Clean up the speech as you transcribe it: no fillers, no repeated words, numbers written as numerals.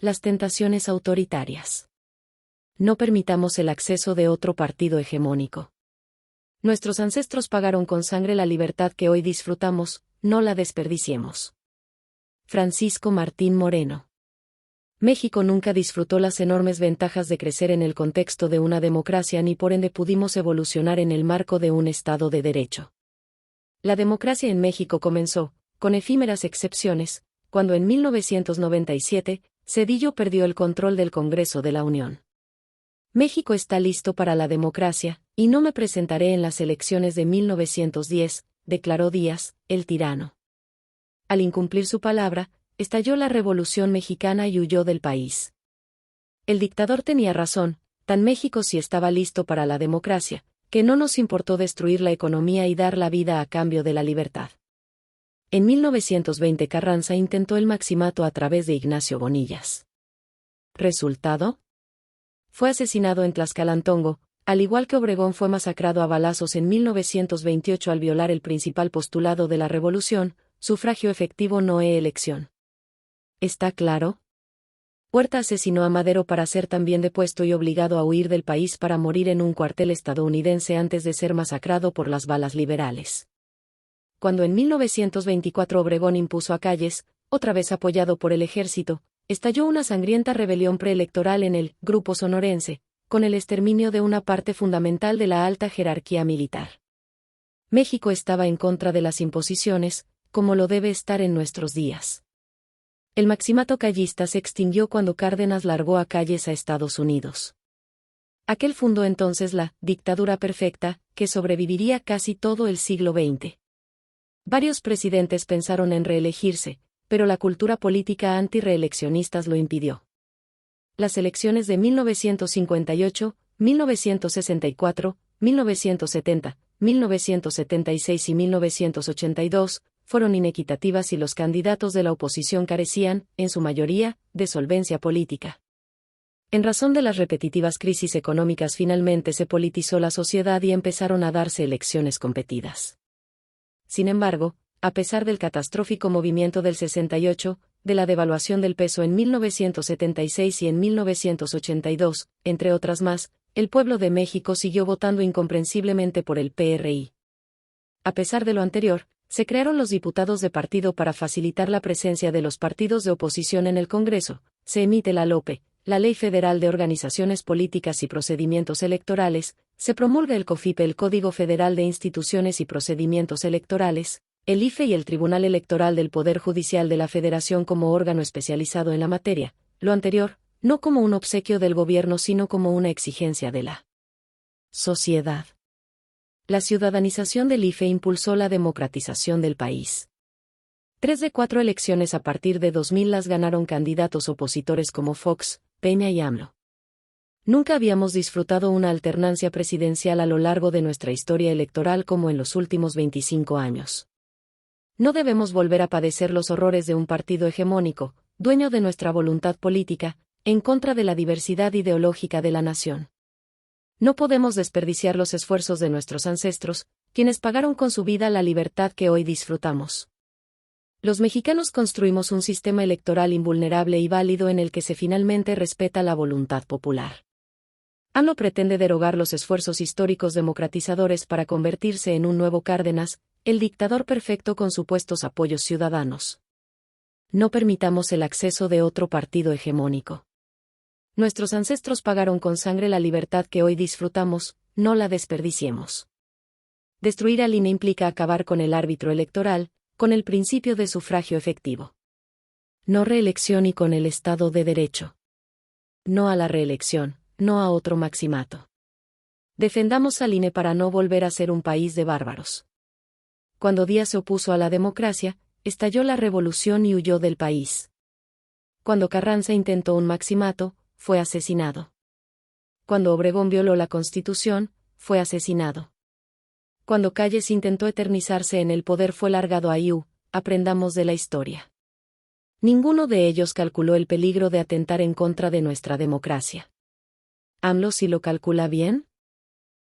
Las tentaciones autoritarias. No permitamos el acceso de otro partido hegemónico. Nuestros ancestros pagaron con sangre la libertad que hoy disfrutamos, no la desperdiciemos. Francisco Martín Moreno. México nunca disfrutó las enormes ventajas de crecer en el contexto de una democracia ni por ende pudimos evolucionar en el marco de un Estado de Derecho. La democracia en México comenzó, con efímeras excepciones, cuando en 1997, Zedillo perdió el control del Congreso de la Unión. México está listo para la democracia, y no me presentaré en las elecciones de 1910, declaró Díaz, el tirano. Al incumplir su palabra, estalló la Revolución Mexicana y huyó del país. El dictador tenía razón, tan México sí estaba listo para la democracia, que no nos importó destruir la economía y dar la vida a cambio de la libertad. En 1920 Carranza intentó el maximato a través de Ignacio Bonillas. ¿Resultado? Fue asesinado en Tlaxcalantongo, al igual que Obregón fue masacrado a balazos en 1928 al violar el principal postulado de la revolución, sufragio efectivo no elección. ¿Está claro? Huerta asesinó a Madero para ser también depuesto y obligado a huir del país para morir en un cuartel estadounidense antes de ser masacrado por las balas liberales. Cuando en 1924 Obregón impuso a Calles, otra vez apoyado por el ejército, estalló una sangrienta rebelión preelectoral en el Grupo Sonorense, con el exterminio de una parte fundamental de la alta jerarquía militar. México estaba en contra de las imposiciones, como lo debe estar en nuestros días. El maximato callista se extinguió cuando Cárdenas largó a Calles a Estados Unidos. Aquel fundó entonces la dictadura perfecta, que sobreviviría casi todo el siglo XX. Varios presidentes pensaron en reelegirse, pero la cultura política anti-reeleccionistas lo impidió. Las elecciones de 1958, 1964, 1970, 1976 y 1982 fueron inequitativas y los candidatos de la oposición carecían, en su mayoría, de solvencia política. En razón de las repetitivas crisis económicas finalmente se politizó la sociedad y empezaron a darse elecciones competidas. Sin embargo, a pesar del catastrófico movimiento del 68, de la devaluación del peso en 1976 y en 1982, entre otras más, el pueblo de México siguió votando incomprensiblemente por el PRI. A pesar de lo anterior, se crearon los diputados de partido para facilitar la presencia de los partidos de oposición en el Congreso, se emite la LOPE, la Ley Federal de Organizaciones Políticas y Procedimientos Electorales, se promulga el COFIPE, el Código Federal de Instituciones y Procedimientos Electorales, el IFE y el Tribunal Electoral del Poder Judicial de la Federación como órgano especializado en la materia, lo anterior, no como un obsequio del gobierno sino como una exigencia de la sociedad. La ciudadanización del IFE impulsó la democratización del país. 3 de 4 elecciones a partir de 2000 las ganaron candidatos opositores como Fox, Peña y AMLO. Nunca habíamos disfrutado una alternancia presidencial a lo largo de nuestra historia electoral como en los últimos 25 años. No debemos volver a padecer los horrores de un partido hegemónico, dueño de nuestra voluntad política, en contra de la diversidad ideológica de la nación. No podemos desperdiciar los esfuerzos de nuestros ancestros, quienes pagaron con su vida la libertad que hoy disfrutamos. Los mexicanos construimos un sistema electoral invulnerable y válido en el que se finalmente respeta la voluntad popular. AMLO pretende derogar los esfuerzos históricos democratizadores para convertirse en un nuevo Cárdenas, el dictador perfecto con supuestos apoyos ciudadanos. No permitamos el acceso de otro partido hegemónico. Nuestros ancestros pagaron con sangre la libertad que hoy disfrutamos, no la desperdiciemos. Destruir al INE implica acabar con el árbitro electoral, con el principio de sufragio efectivo. No reelección y con el Estado de Derecho. No a la reelección, no a otro maximato. Defendamos al INE para no volver a ser un país de bárbaros. Cuando Díaz se opuso a la democracia, estalló la revolución y huyó del país. Cuando Carranza intentó un maximato, fue asesinado. Cuando Obregón violó la Constitución, fue asesinado. Cuando Calles intentó eternizarse en el poder fue largado a IU, aprendamos de la historia. Ninguno de ellos calculó el peligro de atentar en contra de nuestra democracia. ¿AMLO sí lo calcula bien?